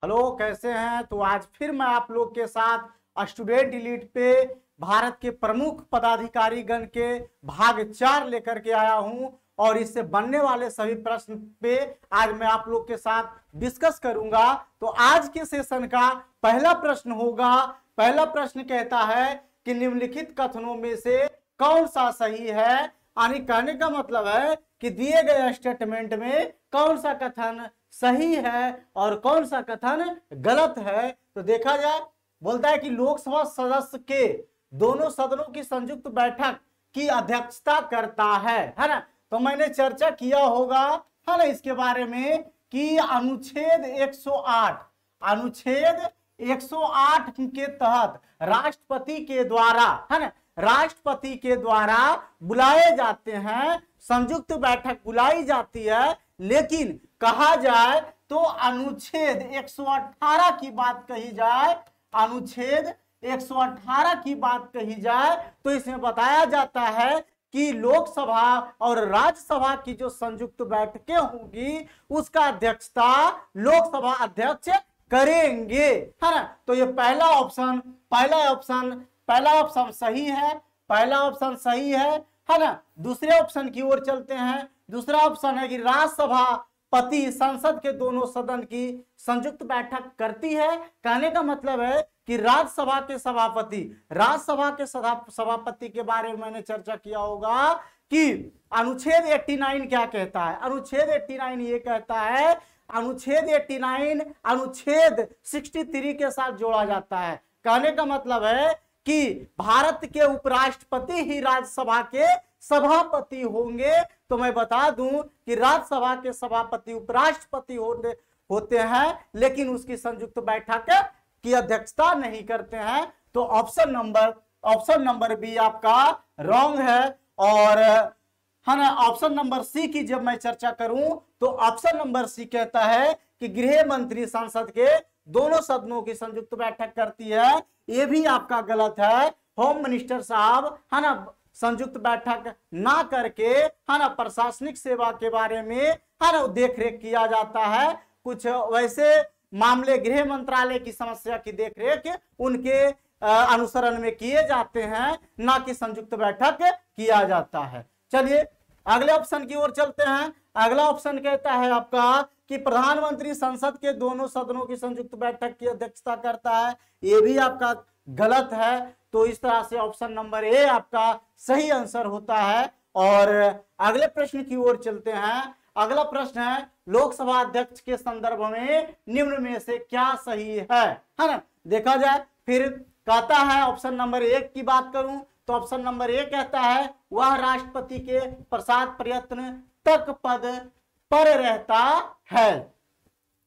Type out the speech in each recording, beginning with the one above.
Hello, कैसे हैं? तो आज फिर मैं आप लोग के साथ स्टूडेंट एलीट पे भारत के प्रमुख पदाधिकारी गण के भाग 4 लेकर के आया हूं और इससे बनने वाले सभी प्रश्न पे आज मैं आप लोग के साथ डिस्कस करूंगा। तो आज के सेशन का पहला प्रश्न होगा। पहला प्रश्न कहता है कि निम्नलिखित कथनों में से कौन सा सही है। यानी कहने का मतलब है कि दिए गए स्टेटमेंट में कौन सा कथन सही है और कौन सा कथन गलत है। तो देखा जाए, बोलता है कि लोकसभा सदस्य के दोनों सदनों की संयुक्त बैठक की अध्यक्षता करता है ना। तो मैंने चर्चा किया होगा है ना इसके बारे में कि अनुच्छेद 108 के तहत राष्ट्रपति के द्वारा है ना, राष्ट्रपति के द्वारा बुलाए जाते हैं, संयुक्त बैठक बुलाई जाती है। लेकिन कहा जाए तो अनुच्छेद 118 की बात कही जाए, अनुच्छेद 118 की बात कही जाए तो इसमें बताया जाता है कि लोकसभा और राज्यसभा की जो संयुक्त बैठकें होंगी उसका अध्यक्षता लोकसभा अध्यक्ष करेंगे, है ना। तो ये पहला ऑप्शन सही है, पहला ऑप्शन सही है ना। दूसरे ऑप्शन की ओर चलते हैं। दूसरा ऑप्शन है कि राष्ट्रसभापति संसद के दोनों सदन की संयुक्त बैठक करती है। कहने का मतलब है कि राज्यसभा के सभापति के बारे में मैंने चर्चा किया होगा कि अनुच्छेद 89 क्या कहता है। अनुच्छेद 89 ये कहता है, अनुच्छेद 89 अनुच्छेद 63 के साथ जोड़ा जाता है। कहने का मतलब है कि भारत के उपराष्ट्रपति ही राज्यसभा के सभापति होंगे। तो मैं बता दूं कि राज्यसभा के सभापति उपराष्ट्रपति होते हैं, लेकिन उसकी संयुक्त बैठक की अध्यक्षता नहीं करते हैं। तो ऑप्शन नंबर बी आपका रॉन्ग है। और है ना, ऑप्शन नंबर सी की जब मैं चर्चा करूं तो ऑप्शन नंबर सी कहता है कि गृह मंत्री संसद के दोनों सदनों की संयुक्त बैठक करती है। ये भी आपका गलत है। होम मिनिस्टर साहब है ना संयुक्त बैठक ना करके है ना प्रशासनिक सेवा के बारे में है ना देखरेख किया जाता है। कुछ वैसे मामले गृह मंत्रालय की समस्या की देखरेख उनके अनुसरण में किए जाते हैं, ना कि संयुक्त बैठक किया जाता है। चलिए अगले ऑप्शन की ओर चलते हैं। अगला ऑप्शन कहता है आपका कि प्रधानमंत्री संसद के दोनों सदनों की संयुक्त बैठक की अध्यक्षता करता है। यह भी आपका गलत है। तो इस तरह से ऑप्शन नंबर ए आपका सही आंसर होता है। और अगले प्रश्न की ओर चलते हैं। अगला प्रश्न है, लोकसभा अध्यक्ष के संदर्भ में निम्न में से क्या सही है ना। देखा जाए, फिर कहता है ऑप्शन नंबर 1 की बात करूं तो ऑप्शन नंबर 1 कहता है वह राष्ट्रपति के प्रसाद प्रयत्न तक पद पर रहता है।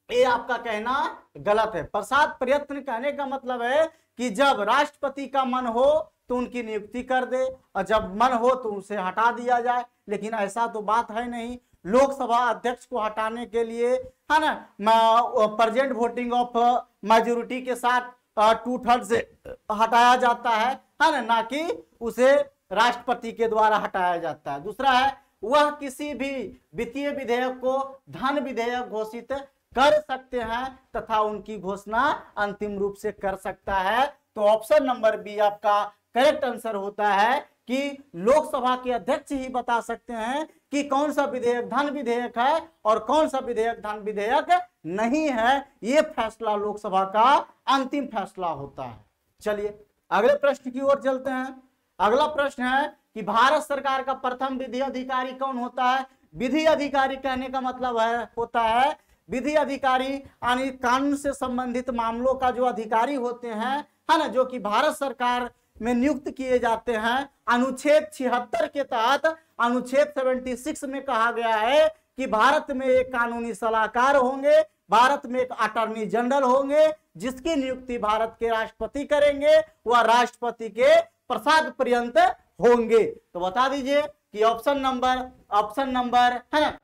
ये आपका कहना गलत है। प्रसाद प्रयत्न कहने का मतलब है कि जब राष्ट्रपति का मन हो तो उनकी नियुक्ति कर दे और जब मन हो तो उसे हटा दिया जाए, लेकिन ऐसा तो बात है नहीं। लोकसभा अध्यक्ष को हटाने के लिए है ना प्रेजेंट वोटिंग ऑफ मेजोरिटी के साथ 2/3 से हटाया जाता है ना कि उसे राष्ट्रपति के द्वारा हटाया जाता है। दूसरा है, वह किसी भी वित्तीय विधेयक को धन विधेयक घोषित कर सकते हैं तथा उनकी घोषणा अंतिम रूप से कर सकता है। तो ऑप्शन नंबर बी आपका करेक्ट आंसर होता है कि लोकसभा के अध्यक्ष ही बता सकते हैं कि कौन सा विधेयक धन विधेयक है और कौन सा विधेयक धन विधेयक नहीं है। यह फैसला लोकसभा का अंतिम फैसला होता है। चलिए अगले प्रश्न की ओर चलते हैं। अगला प्रश्न है कि भारत सरकार का प्रथम विधि अधिकारी कौन होता है। विधि अधिकारी कहने का मतलब होता है विधि अधिकारी यानी कानून से संबंधित मामलों का जो अधिकारी होते हैं है ना, जो कि भारत सरकार में नियुक्त किए जाते हैं। अनुच्छेद 76 के तहत अनुच्छेद 76 में कहा गया है कि भारत में एक कानूनी सलाहकार होंगे, भारत में एक अटॉर्नी जनरल होंगे, जिसकी नियुक्ति भारत के राष्ट्रपति करेंगे। वह राष्ट्रपति के प्रसाद पर्यंत होंगे। तो बता दीजिए कि ऑप्शन नंबर है ना,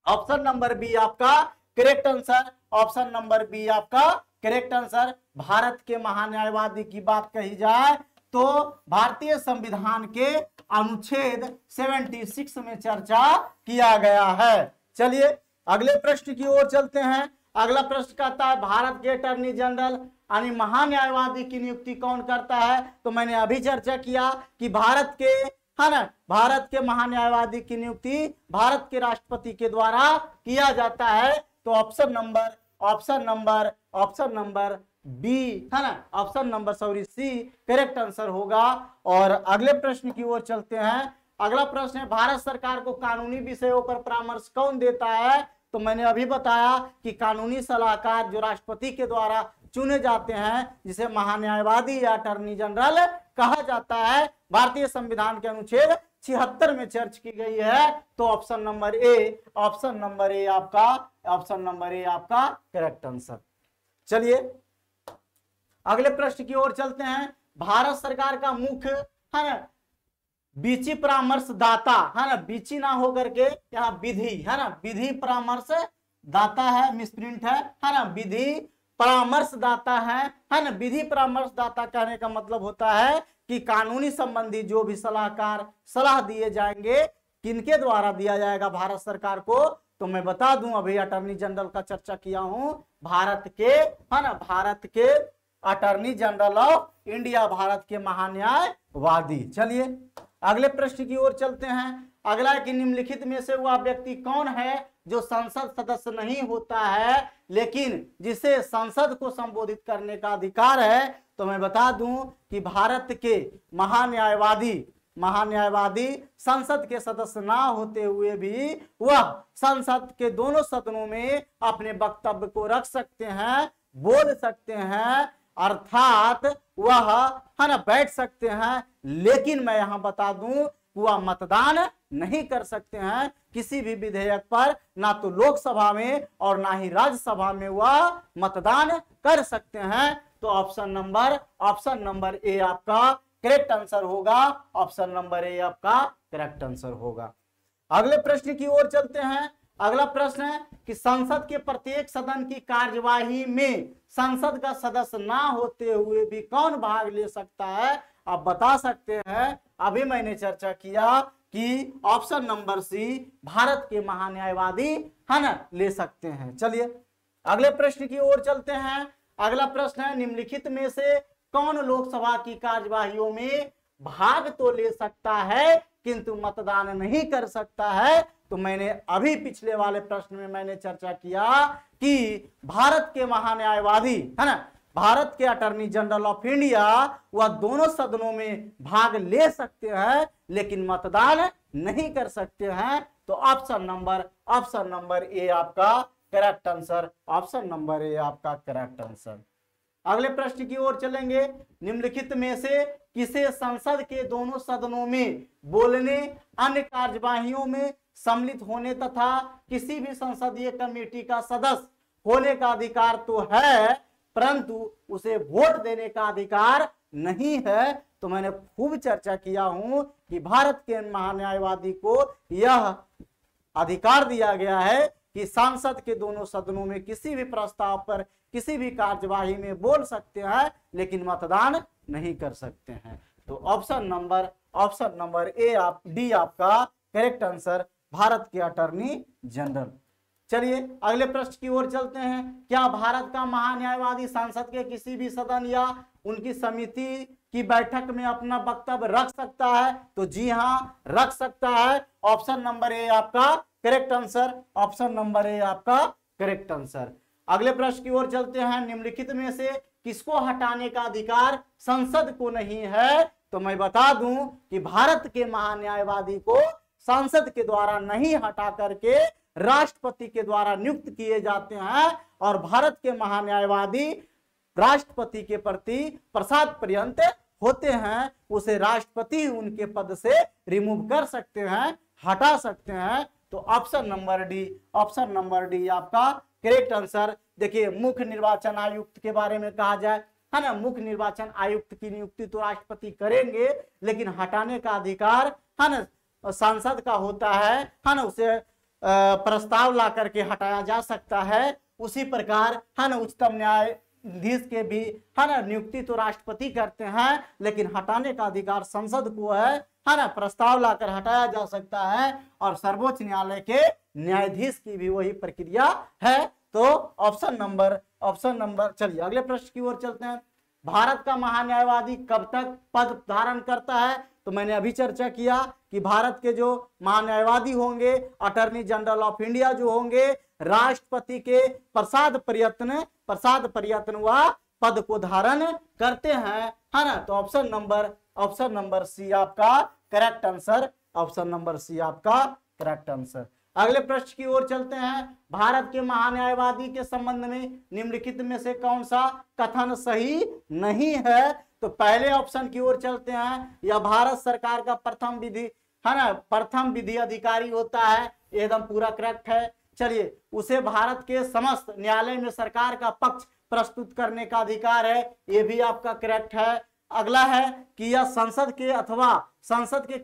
ऑप्शन नंबर बी आपका correct answer. Option number B आपका करेक्ट आंसर। भारत के महान्यायवादी की बात कही जाए तो भारतीय संविधान के अनुच्छेद 76 में चर्चा किया गया है। चलिए अगले प्रश्न की ओर चलते हैं। अगला प्रश्न कहता है भारत के अटॉर्नी जनरल यानी महान्यायवादी की नियुक्ति कौन करता है? तो मैंने अभी चर्चा किया कि भारत के, है ना, भारत के महान्यायवादी की नियुक्ति भारत के राष्ट्रपति के द्वारा किया जाता है। तो ऑप्शन नंबर बी, है ना, option number C correct answer होगा। और अगले प्रश्न की ओर चलते हैं। अगला प्रश्न है भारत सरकार को कानूनी विषयों पर परामर्श कौन देता है? तो मैंने अभी बताया कि कानूनी सलाहकार जो राष्ट्रपति के द्वारा चुने जाते हैं, जिसे महान्यायवादी या अटॉर्नी जनरल कहा जाता है, भारतीय संविधान के अनुच्छेद 76 में चर्च की गई है। तो ऑप्शन नंबर ए आपका करेक्ट आंसर। चलिए अगले प्रश्न की ओर चलते हैं। भारत सरकार का मुख्य, है ना, बीची परामर्शदाता, है ना, बीची ना होकर के यहाँ विधि, है ना, विधि परामर्श दाता है, मिसप्रिंट है ना, विधि परामर्शदाता है ना। विधि परामर्शदाता कहने का मतलब होता है कि कानूनी संबंधी जो भी सलाह दिए जाएंगे, किनके द्वारा दिया जाएगा भारत सरकार को? तो मैं बता दूं, अभी अटॉर्नी जनरल का चर्चा किया हूं, भारत के, है ना, भारत के attorney general of India, Bharat के महान्यायवादी। चलिए अगले प्रश्न की ओर चलते हैं। अगला कि निम्नलिखित में से वह व्यक्ति कौन है जो संसद सदस्य नहीं होता है लेकिन जिसे संसद को संबोधित करने का अधिकार है? तो मैं बता दूं कि भारत के महान्यायवादी संसद के सदस्य ना होते हुए भी वह संसद के दोनों सदनों में अपने वक्तव्य को रख सकते हैं, बोल सकते हैं, अर्थात वह, है ना, बैठ सकते हैं। लेकिन मैं यहां बता दूं वह मतदान नहीं कर सकते हैं किसी भी विधेयक पर, ना तो लोकसभा में और ना ही राज्यसभा में वह मतदान कर सकते हैं। तो ऑप्शन नंबर ए आपका करेक्ट आंसर होगा। ऑप्शन नंबर ए आपका करेक्ट आंसर होगा। अगले प्रश्न की ओर चलते हैं। अगला प्रश्न है कि संसद के प्रत्येक सदन की कार्यवाही में संसद का सदस्य ना होते हुए भी कौन भाग ले सकता है? आप बता सकते हैं, अभी मैंने चर्चा किया कि ऑप्शन नंबर सी भारत के महान्यायवादी, है ना, ले सकते हैं। चलिए अगले प्रश्न की ओर चलते हैं। अगला प्रश्न है निम्नलिखित में से कौन लोकसभा की कार्यवाहियों में भाग तो ले सकता है किंतु मतदान नहीं कर सकता है? तो मैंने अभी पिछले वाले प्रश्न में मैंने चर्चा किया कि भारत के महान्यायवादी, है ना, भारत के अटॉर्नी जनरल ऑफ इंडिया, वह दोनों सदनों में भाग ले सकते हैं लेकिन मतदान नहीं कर सकते हैं। तो ऑप्शन नंबर ए आपका correct answer. Option number A आपका करेक्ट आंसर। अगले प्रश्न की ओर चलेंगे। निम्नलिखित में से किसे संसद के दोनों सदनों में बोलने, अन्य कार्यवाहियों में सम्मिलित होने तथा किसी भी संसदीय कमेटी का सदस्य होने का अधिकार तो है परंतु उसे वोट देने का अधिकार नहीं है? तो मैंने खूब चर्चा किया हूं कि भारत के महान्यायवादी को यह अधिकार दिया गया है कि संसद के दोनों सदनों में किसी भी प्रस्ताव पर, किसी भी कार्यवाही में बोल सकते हैं लेकिन मतदान नहीं कर सकते हैं। तो ऑप्शन नंबर ए डी आपका करेक्ट आंसर, भारत के अटॉर्नी जनरल। चलिए अगले प्रश्न की ओर चलते हैं। क्या भारत का महान्यायवादी संसद के किसी भी सदन या उनकी समिति की बैठक में अपना वक्तव्य रख सकता है? तो जी हां, रख सकता है। ऑप्शन नंबर ए आपका correct answer. Option number A आपका करेक्ट आंसर। अगले प्रश्न की ओर चलते हैं। निम्नलिखित में से किसको हटाने का अधिकार संसद को नहीं है? तो मैं बता दूं कि भारत के महान्यायवादी को संसद के द्वारा नहीं हटा करके राष्ट्रपति के द्वारा नियुक्त किए जाते हैं और भारत के महान्यायवादी राष्ट्रपति के प्रति प्रसाद पर्यंत होते हैं। उसे राष्ट्रपति उनके पद से रिमूव कर सकते हैं, हटा सकते हैं। तो ऑप्शन नंबर डी आपका करेक्ट आंसर। देखिए मुख्य निर्वाचन आयुक्त के बारे में कहा जाए, है ना, मुख्य निर्वाचन आयुक्त की नियुक्ति तो राष्ट्रपति करेंगे लेकिन हटाने का अधिकार, है ना, सांसद का होता है ना, उसे प्रस्ताव ला करके हटाया जा सकता है। उसी प्रकार, है ना, उच्चतम न्यायाधीश के भी, है ना, नियुक्ति तो राष्ट्रपति करते हैं लेकिन हटाने का अधिकार संसद को है ना, प्रस्ताव लाकर हटाया जा सकता है। और सर्वोच्च न्यायालय के न्यायाधीश की भी वही प्रक्रिया है। तो ऑप्शन नंबर चलिए अगले प्रश्न की ओर चलते हैं। भारत का महान्यायवादी कब तक पद धारण करता है? तो मैंने अभी चर्चा किया कि भारत के जो महान्यायवादी होंगे, अटॉर्नी जनरल ऑफ इंडिया जो होंगे, राष्ट्रपति के प्रसाद प्रयत्न वह पद को धारण करते हैं, है ना। तो ऑप्शन नंबर सी आपका correct answer, option number C आपका करेक्ट आंसर। अगले प्रश्न की ओर चलते हैं। भारत के महान्यायवादी के संबंध में निम्नलिखित में से कौन सा कथन सही नहीं है? तो पहले ऑप्शन की ओर चलते हैं। यह भारत सरकार का प्रथम विधि, है ना, प्रथम विधि अधिकारी होता है, एकदम पूरा करेक्ट है। चलिए, उसे भारत के समस्त न्यायालय में सरकार का पक्ष प्रस्तुत करने का अधिकार है, ये भी आपका करेक्ट है। अगला है कि यह संसद के अथवा संसद के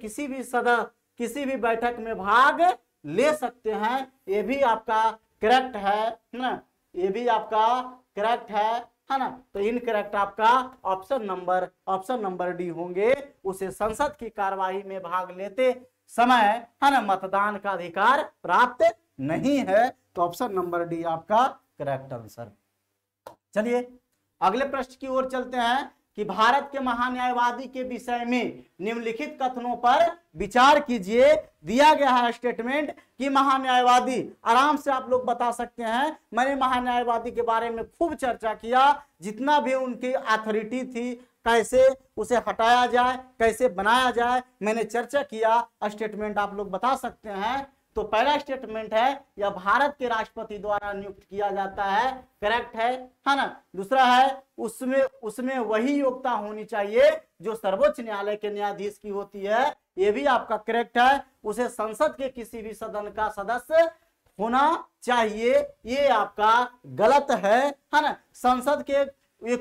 किसी भी बैठक में भाग ले सकते हैं, ये भी आपका करेक्ट है ना, ये भी आपका करेक्ट है ना। तो इनकरेक्ट आपका ऑप्शन नंबर डी होंगे, उसे संसद की कार्यवाही में भाग लेते समय, है ना, मतदान का अधिकार प्राप्त नहीं है। तो ऑप्शन नंबर डी आपका करेक्ट आंसर। चलिए अगले प्रश्न की ओर चलते हैं कि भारत के महान्यायवादी के विषय में निम्नलिखित कथनों पर विचार कीजिए। दिया गया है स्टेटमेंट कि महान्यायवादी, आराम से आप लोग बता सकते हैं, मैंने महान्यायवादी के बारे में खूब चर्चा किया, जितना भी उनकी अथॉरिटी थी, कैसे उसे हटाया जाए, कैसे बनाया जाए, मैंने चर्चा किया। स्टेटमेंट आप लोग बता सकते हैं। तो पहला स्टेटमेंट है, यह भारत के राष्ट्रपति द्वारा नियुक्त किया जाता है, करेक्ट है ना। दूसरा है, उसमें वही योग्यता होनी चाहिए जो सर्वोच्च न्यायालय के न्यायाधीश की होती है, ये भी आपका करेक्ट है। उसे संसद के किसी भी सदन का सदस्य होना चाहिए, ये आपका गलत है ना। संसद के ये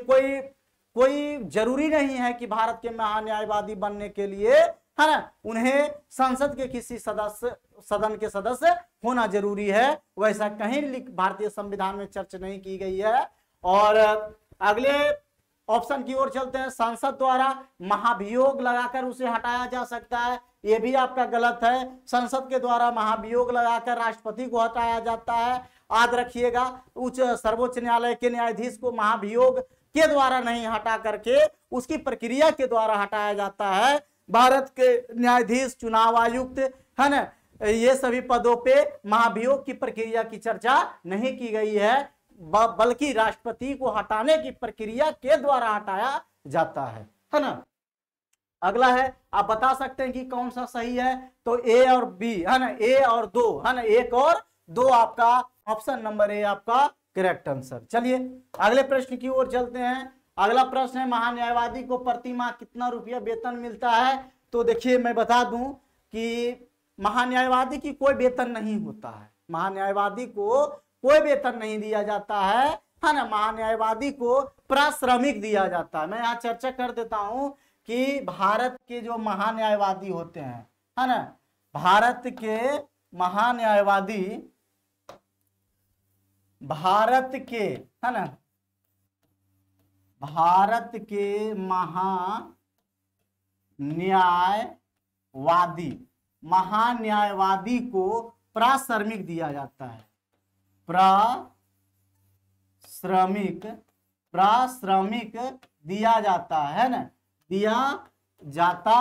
कोई जरूरी नहीं है कि भारत के महान्यायवादी बनने के लिए, है ना, उन्हें संसद के किसी सदन के सदस्य होना जरूरी है। वैसा कहीं भारतीय संविधान में चर्चा नहीं की गई है। और अगले ऑप्शन की ओर चलते हैं। संसद द्वारा महाभियोग लगाकर उसे हटाया जा सकता है, यह भी आपका गलत है। संसद के द्वारा महाभियोग लगाकर राष्ट्रपति को हटाया जाता है। याद रखिएगा, सर्वोच्च न्यायालय के न्यायाधीश को महाभियोग के द्वारा नहीं हटा करके उसकी प्रक्रिया के द्वारा हटाया जाता है। भारत के न्यायाधीश, चुनाव आयुक्त, है ना, ये सभी पदों पे महाभियोग की प्रक्रिया की चर्चा नहीं की गई है, बल्कि राष्ट्रपति को हटाने की प्रक्रिया के द्वारा हटाया जाता है ना। अगला है, आप बता सकते हैं कि कौन सा सही है? तो ए और बी, है ना, ए और दो, है ना, 1 और 2 आपका ऑप्शन नंबर ए आपका करेक्ट आंसर। चलिए अगले प्रश्न की ओर चलते हैं। अगला प्रश्न है, महान्यायवादी को प्रति माह कितना रुपया वेतन मिलता है? तो देखिए, मैं बता दूं कि महान्यायवादी की कोई वेतन नहीं होता है, महान्यायवादी को कोई वेतन नहीं दिया जाता है ना। महान्यायवादी को पारिश्रमिक दिया जाता है। मैं यहाँ चर्चा कर देता हूं कि भारत के जो महान्यायवादी होते हैं, है ना, भारत के महान्यायवादी, भारत के, है ना, भारत के महान्यायवादी को पारिश्रमिक दिया जाता है, पारिश्रमिक दिया जाता है ना, दिया जाता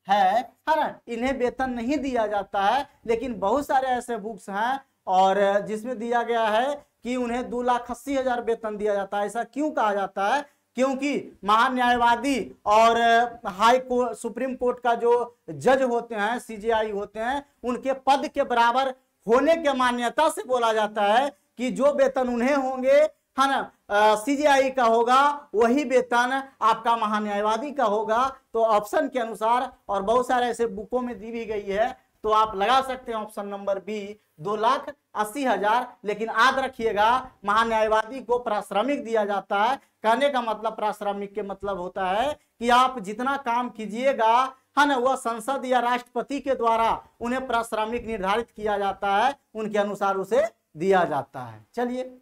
है ना। इन्हें वेतन नहीं दिया जाता है, लेकिन बहुत सारे ऐसे बुक्स हैं और जिसमें दिया गया है कि उन्हें 2,80,000 वेतन दिया जाता है। ऐसा क्यों कहा जाता है? क्योंकि महान्यायवादी और सुप्रीम कोर्ट का जो जज होते हैं, सीजेआई होते हैं, उनके पद के बराबर होने के मान्यता से बोला जाता है कि जो वेतन उन्हें होंगे, है ना, सीजेआई का होगा, वही वेतन आपका महान्यायवादी का होगा। तो ऑप्शन के अनुसार, और बहुत सारे ऐसे बुकों में दी भी गई है, तो आप लगा सकते हैं ऑप्शन नंबर बी 2,80,000। लेकिन याद रखिएगा, महान्यायवादी को पारिश्रमिक दिया जाता है। कहने का मतलब पारिश्रमिक के मतलब होता है कि आप जितना काम कीजिएगा, है ना, वह संसद या राष्ट्रपति के द्वारा उन्हें पारिश्रमिक निर्धारित किया जाता है, उनके अनुसार उसे दिया जाता है। चलिए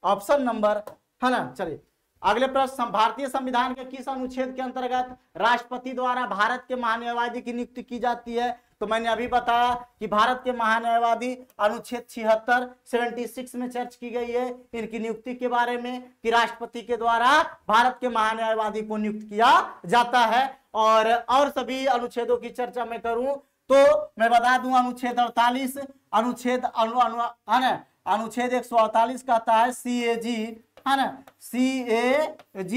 ऑप्शन नंबर, है ना। चलिए अगले प्रश्न, भारतीय संविधान के किस अनुच्छेद के अंतर्गत राष्ट्रपति द्वारा भारत के महान्यायवादी की नियुक्ति की जाती है? तो मैंने अभी बताया कि भारत के महान्यायवादी अनुच्छेद 76 में चर्च की गई है इनकी नियुक्ति के बारे में कि राष्ट्रपति के द्वारा भारत के महान्यायवादी को नियुक्त किया जाता है। और सभी अनुच्छेदों की चर्चा मैं करूं तो मैं बता दूं अनुच्छेद 48 अनुच्छेद 148 कहता है CAG है ना, CAG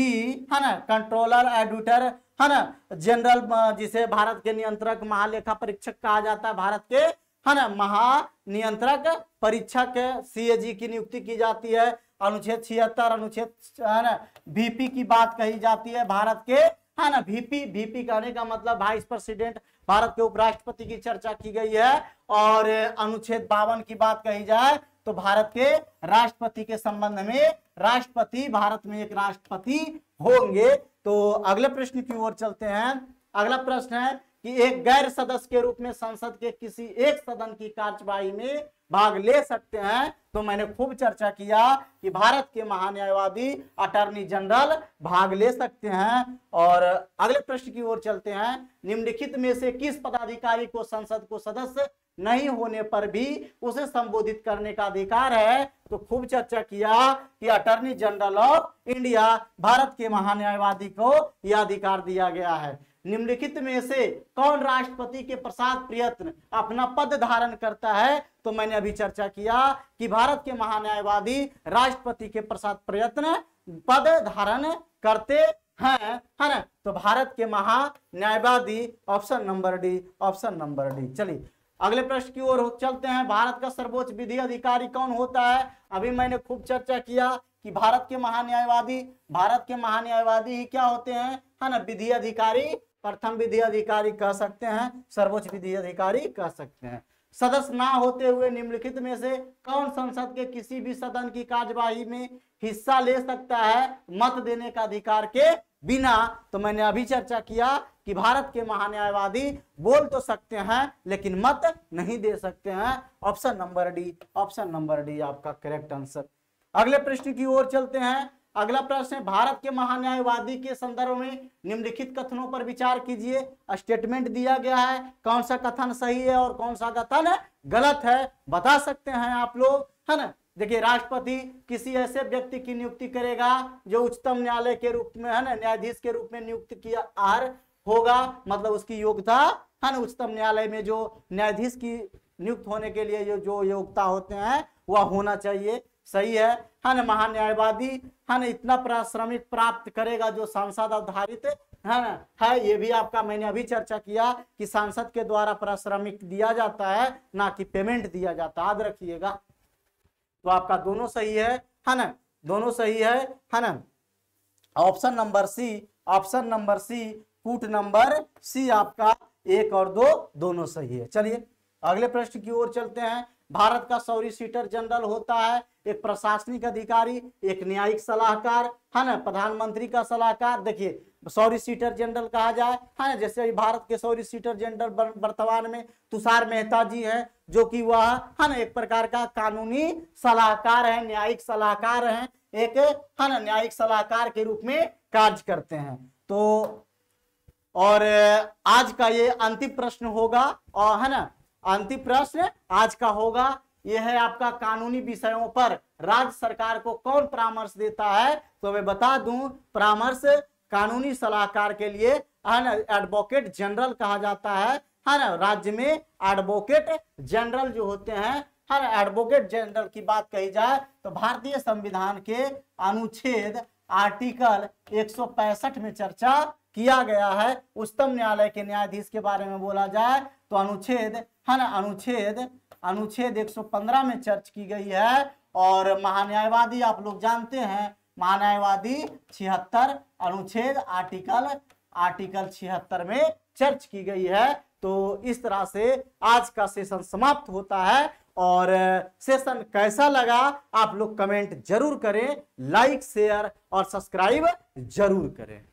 है ना, कंट्रोलर ऑडिटर है ना, जनरल जिसे भारत के नियंत्रक महालेखा परीक्षक कहा जाता है, भारत के है ना महानियंत्रक परीक्षक CAG की नियुक्ति की जाती है। अनुच्छेद 76 अनुच्छेद है ना VP की बात कही जाती है, भारत के है ना VP कहने का मतलब वाइस प्रेसिडेंट, भारत के उपराष्ट्रपति की चर्चा की गई है। और अनुच्छेद 52 की बात कही जाए तो भारत के राष्ट्रपति के संबंध में, राष्ट्रपति भारत में एक राष्ट्रपति होंगे। तो अगले प्रश्न की ओर चलते हैं। अगला प्रश्न है कि एक गैर सदस्य के रूप में संसद के किसी एक सदन की कार्यवाही में भाग ले सकते हैं। तो मैंने खूब चर्चा किया कि भारत के महान्यायवादी अटॉर्नी जनरल भाग ले सकते हैं। और अगले प्रश्न की ओर चलते हैं। निम्नलिखित में से किस पदाधिकारी को संसद को सदस्य नहीं होने पर भी उसे संबोधित करने का अधिकार है? तो खूब चर्चा किया कि attorney general of India, Bharat के महान्यायवादी को यह अधिकार दिया गया है। निम्नलिखित में से कौन राष्ट्रपति के प्रसाद प्रयत्न अपना पद धारण करता है? तो मैंने अभी चर्चा किया कि भारत के महान्यायवादी राष्ट्रपति के प्रसाद प्रयत्न पद धारण करते हैं, है ना। तो भारत के महान्यायवादी option number D, option number D. चलिए अगले प्रश्न की ओर चलते हैं। भारत का सर्वोच्च विधि अधिकारी कौन होता है? अभी मैंने खूब चर्चा किया कि भारत के महान्यायवादी ही क्या होते हैं, है ना, विधि अधिकारी, प्रथम विधि अधिकारी कह सकते हैं, सर्वोच्च विधि अधिकारी कह सकते हैं। सदस्य ना होते हुए निम्नलिखित में से कौन संसद के किसी भी सदन की कार्यवाही में हिस्सा ले सकता है मत देने का अधिकार के बिना? तो मैंने अभी चर्चा किया कि भारत के महान्यायवादी बोल तो सकते हैं लेकिन मत नहीं दे सकते हैं। Option number D, option number D आपका करेक्ट आंसर। अगले प्रश्न की ओर चलते हैं। अगला प्रश्न है, भारत के महान्यायवादी के संदर्भ में निम्नलिखित कथनों पर विचार कीजिए। स्टेटमेंट दिया गया है, कौन सा कथन सही है और कौन सा कथन गलत है बता सकते हैं आप लोग, है ना। देखिए, राष्ट्रपति किसी ऐसे व्यक्ति की नियुक्ति करेगा जो उच्चतम न्यायालय के रूप में, है ना, न्यायाधीश के रूप में नियुक्त किया होगा, मतलब उसकी योग्यता, है ना, उच्चतम न्यायालय में जो न्यायाधीश की नियुक्त होने के लिए जो योग्यता होते हैं वह होना चाहिए, सही है ना। महान्यायवादी, है ना, इतना पारिश्रमिक प्राप्त करेगा जो सांसद आधारित, है ना, है। ये भी आपका मैंने अभी चर्चा किया कि सांसद के द्वारा पारिश्रमिक दिया जाता है, ना कि पेमेंट दिया जाता है, याद रखिएगा। तो आपका दोनों सही है ना, दोनों सही है ना। Option number C, option number C, कूट नंबर सी आपका 1 और 2 दोनों सही है। चलिए अगले प्रश्न की ओर चलते हैं। भारत का सॉलिसिटर जनरल होता है एक प्रशासनिक अधिकारी, एक न्यायिक सलाहकार, है ना, प्रधानमंत्री का सलाहकार। देखिए, सॉलिसिटर जनरल कहा जाए, है ना, जैसे भारत के सॉलिसिटर जनरल वर्तमान में तुषार मेहता जी हैं, जो कि वह, है ना, एक प्रकार का कानूनी सलाहकार है, न्यायिक सलाहकार हैं, एक, है ना, न्यायिक सलाहकार के रूप में कार्य करते हैं। तो और आज का ये अंतिम प्रश्न होगा, और है ना, अंतिम प्रश्न आज का होगा, यह है आपका कानूनी विषयों पर राज्य सरकार को कौन परामर्श देता है? तो मैं बता दूं, परामर्श कानूनी सलाहकार के लिए, है ना, एडवोकेट जनरल कहा जाता है ना। राज्य में एडवोकेट जनरल जो होते हैं, है ना, एडवोकेट जनरल की बात कही जाए तो भारतीय संविधान के अनुच्छेद आर्टिकल 165 में चर्चा किया गया है। उच्चतम न्यायालय के न्यायाधीश के बारे में बोला जाए तो अनुच्छेद, है ना, अनुच्छेद 115 में चर्च की गई है। और महान्यायवादी आप लोग जानते हैं, महान्यायवादी 76 अनुच्छेद आर्टिकल 76 में चर्च की गई है। तो इस तरह से आज का सेशन समाप्त होता है। और सेशन कैसा लगा आप लोग कमेंट जरूर करें, लाइक शेयर और सब्सक्राइब जरूर करें।